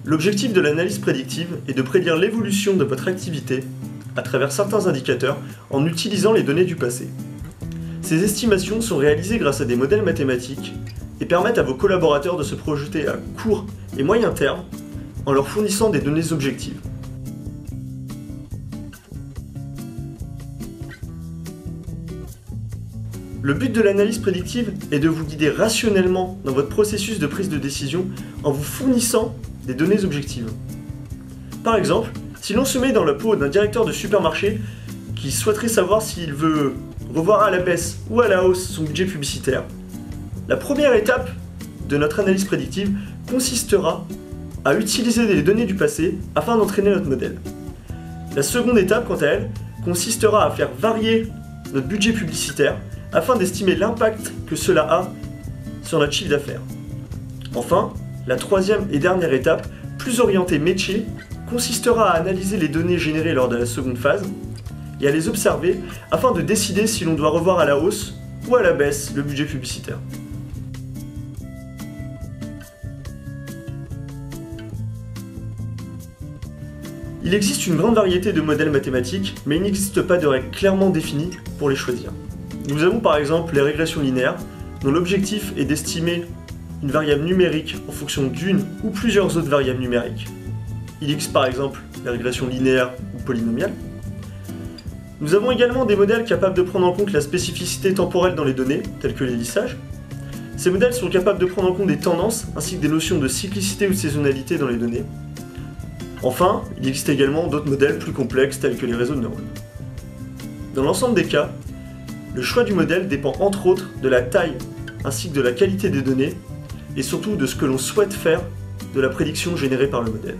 L'objectif de l'analyse prédictive est de prédire l'évolution de votre activité à travers certains indicateurs en utilisant les données du passé. Ces estimations sont réalisées grâce à des modèles mathématiques et permettent à vos collaborateurs de se projeter à court et moyen terme en leur fournissant des données objectives. Le but de l'analyse prédictive est de vous guider rationnellement dans votre processus de prise de décision en vous fournissant des données objectives. Par exemple, si l'on se met dans la peau d'un directeur de supermarché qui souhaiterait savoir s'il veut revoir à la baisse ou à la hausse son budget publicitaire, la première étape de notre analyse prédictive consistera à utiliser les données du passé afin d'entraîner notre modèle. La seconde étape, quant à elle, consistera à faire varier notre budget publicitaire afin d'estimer l'impact que cela a sur notre chiffre d'affaires. Enfin, la troisième et dernière étape, plus orientée métier, consistera à analyser les données générées lors de la seconde phase et à les observer afin de décider si l'on doit revoir à la hausse ou à la baisse le budget publicitaire. Il existe une grande variété de modèles mathématiques, mais il n'existe pas de règles clairement définies pour les choisir. Nous avons par exemple les régressions linéaires, dont l'objectif est d'estimer une variable numérique en fonction d'une ou plusieurs autres variables numériques. Il existe par exemple les régressions linéaires ou polynomiales. Nous avons également des modèles capables de prendre en compte la spécificité temporelle dans les données, tels que les lissages. Ces modèles sont capables de prendre en compte des tendances, ainsi que des notions de cyclicité ou de saisonnalité dans les données. Enfin, il existe également d'autres modèles plus complexes, tels que les réseaux de neurones. Dans l'ensemble des cas, le choix du modèle dépend entre autres de la taille ainsi que de la qualité des données et surtout de ce que l'on souhaite faire de la prédiction générée par le modèle.